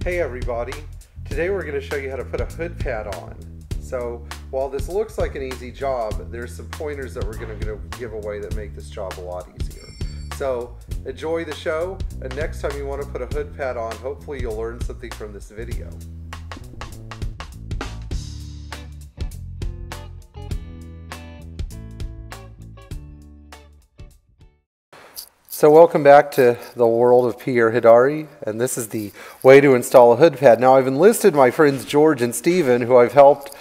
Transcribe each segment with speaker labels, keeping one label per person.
Speaker 1: Hey everybody, today we're going to show you how to put a hood pad on. So while this looks like an easy job, there's some pointers that we're going to give away that make this job a lot easier. So enjoy the show, and next time you want to put a hood pad on, hopefully you'll learn something from this video. So welcome back to the world of Pierre Hedary, and this is the way to install a hood pad. Now I've enlisted my friends George and Steven, who I've helped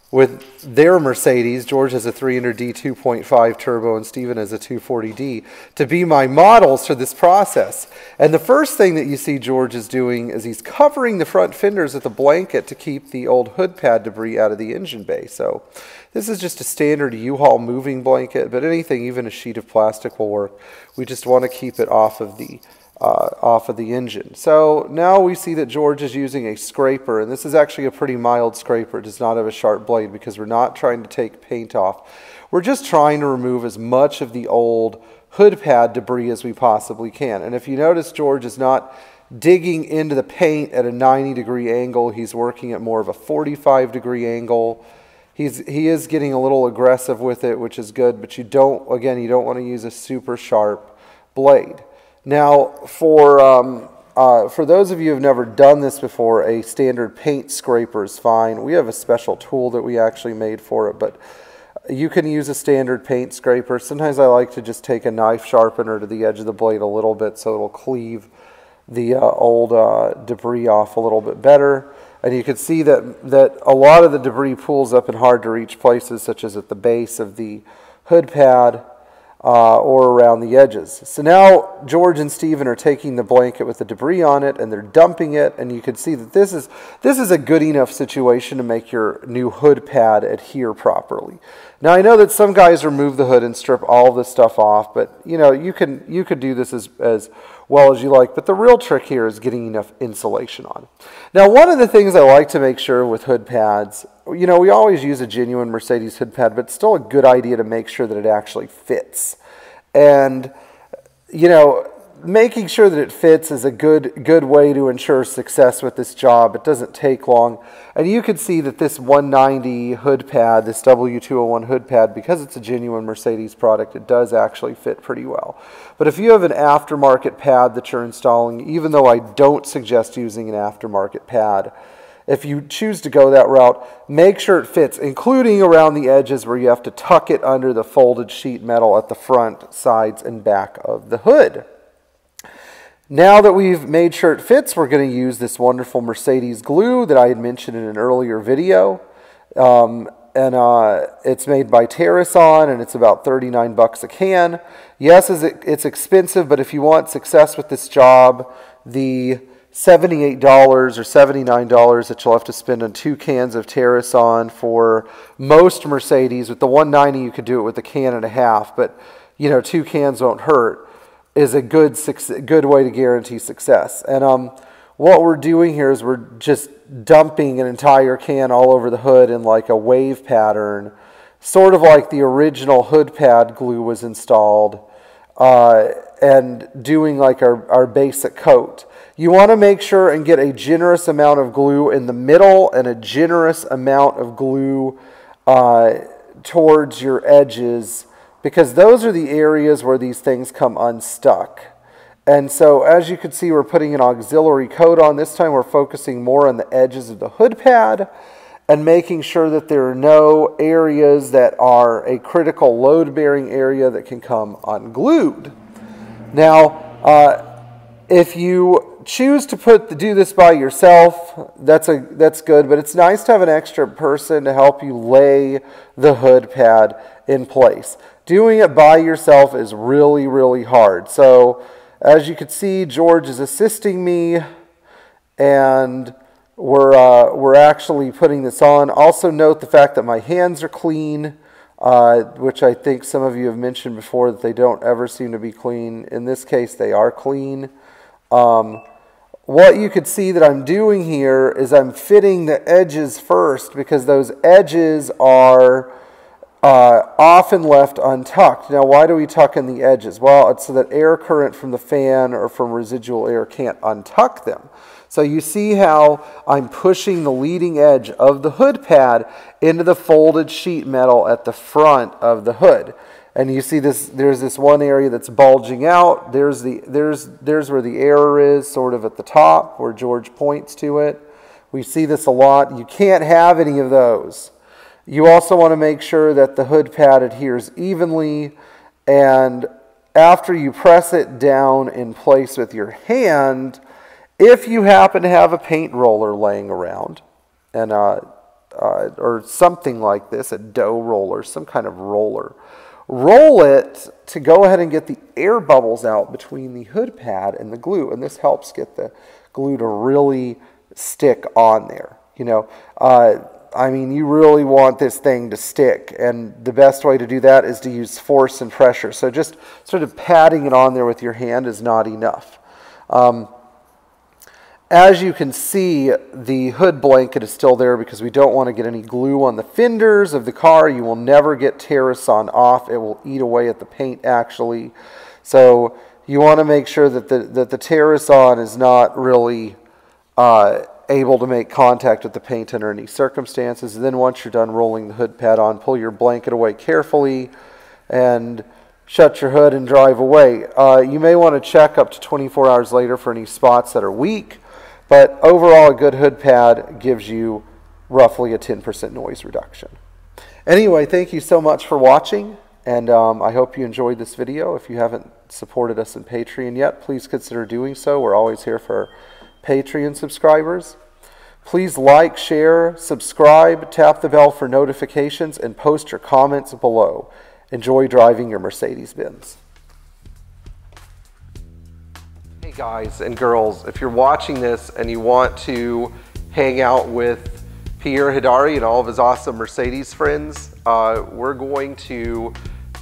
Speaker 1: with their Mercedes. George has a 300D 2.5 turbo and Steven has a 240D, to be my models for this process. And the first thing that you see George is doing is he's covering the front fenders with a blanket to keep the old hood pad debris out of the engine bay. So this is just a standard U-Haul moving blanket, but anything, even a sheet of plastic, will work. We just want to keep it off of the engine. So now we see that George is using a scraper, and this is actually a pretty mild scraper. It does not have a sharp blade because we're not trying to take paint off. We're just trying to remove as much of the old hood pad debris as we possibly can. And if you notice, George is not digging into the paint at a 90-degree angle. He's working at more of a 45-degree angle. He is getting a little aggressive with it, which is good, but you don't want to use a super sharp blade. Now, for those of you who have never done this before, a standard paint scraper is fine. We have a special tool that we actually made for it, but you can use a standard paint scraper. Sometimes I like to just take a knife sharpener to the edge of the blade a little bit so it'll cleave the old debris off a little bit better. And you can see that a lot of the debris pools up in hard-to-reach places, such as at the base of the hood pad, or around the edges. So now George and Steven are taking the blanket with the debris on it and they're dumping it, and you can see that this is a good enough situation to make your new hood pad adhere properly. Now I know that some guys remove the hood and strip all this stuff off, but you know, you could do this as well as you like, but the real trick here is getting enough insulation on. Now one of the things I like to make sure with hood pads, you know, we always use a genuine Mercedes hood pad, but it's still a good idea to make sure that it actually fits. And, you know, making sure that it fits is a good way to ensure success with this job. It doesn't take long. And you can see that this 190 hood pad, this W201 hood pad, because it's a genuine Mercedes product, it does actually fit pretty well. But if you have an aftermarket pad that you're installing, even though I don't suggest using an aftermarket pad, if you choose to go that route, make sure it fits, including around the edges where you have to tuck it under the folded sheet metal at the front, sides, and back of the hood. Now that we've made sure it fits, we're going to use this wonderful Mercedes glue that I had mentioned in an earlier video. It's made by Terrason, and it's about 39 bucks a can. Yes, it's expensive, but if you want success with this job, the $78 or $79 that you'll have to spend on 2 cans of Terrason for most Mercedes. With the 190, you could do it with a can and a half, but you know, 2 cans won't hurt, is a good way to guarantee success. And what we're doing here is we're just dumping an entire can all over the hood in like a wave pattern, sort of like the original hood pad glue was installed, and doing like our basic coat. You want to make sure and get a generous amount of glue in the middle and a generous amount of glue towards your edges, because those are the areas where these things come unstuck. And so as you can see, we're putting an auxiliary coat on. This time we're focusing more on the edges of the hood pad and making sure that there are no areas that are a critical load-bearing area that can come unglued. Now, if you choose to do this by yourself, that's good, but it's nice to have an extra person to help you lay the hood pad in place. Doing it by yourself is really, really hard. So as you can see, George is assisting me, and we're actually putting this on. Also note the fact that my hands are clean, which I think some of you have mentioned before that they don't ever seem to be clean. In this case, they are clean. What you could see that I'm doing here is I'm fitting the edges first, because those edges are often left untucked. Now, why do we tuck in the edges? Well, it's so that air current from the fan or from residual air can't untuck them. So you see how I'm pushing the leading edge of the hood pad into the folded sheet metal at the front of the hood. And you see this, there's this one area that's bulging out. There's where the error is, sort of at the top where George points to it. We see this a lot. You can't have any of those. You also want to make sure that the hood pad adheres evenly, and after you press it down in place with your hand, if you happen to have a paint roller laying around, and or something like this, a dough roller, some kind of roller, roll it to go ahead and get the air bubbles out between the hood pad and the glue, and this helps get the glue to really stick on there. You know, I mean, you really want this thing to stick, and the best way to do that is to use force and pressure. So just sort of patting it on there with your hand is not enough. As you can see, the hood blanket is still there because we don't want to get any glue on the fenders of the car. You will never get Terrason off. It will eat away at the paint, actually. So you want to make sure that the Terrason is not really able to make contact with the paint under any circumstances. And then once you're done rolling the hood pad on, pull your blanket away carefully and shut your hood and drive away. You may want to check up to 24 hours later for any spots that are weak, but overall a good hood pad gives you roughly a 10% noise reduction. Anyway, thank you so much for watching, and I hope you enjoyed this video. If you haven't supported us in Patreon yet, please consider doing so. We're always here for Patreon subscribers. Please like, share, subscribe, tap the bell for notifications, and post your comments below. Enjoy driving your Mercedes Benz. Hey guys and girls, if you're watching this and you want to hang out with Pierre Hedary and all of his awesome Mercedes friends, we're going to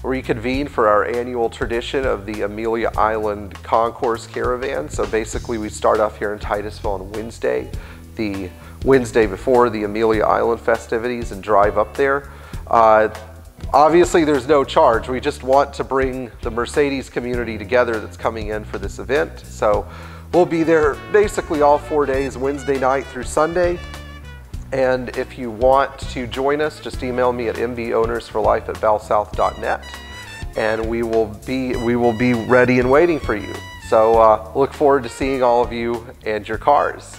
Speaker 1: reconvene for our annual tradition of the Amelia Island Concourse Caravan. So basically we start off here in Titusville on Wednesday, the Wednesday before the Amelia Island festivities, and drive up there. Obviously there's no charge. We just want to bring the Mercedes community together that's coming in for this event. So we'll be there basically all 4 days, Wednesday night through Sunday. And if you want to join us, just email me at mbownersforlife@valsouth.net, and we will be ready and waiting for you. So look forward to seeing all of you and your cars.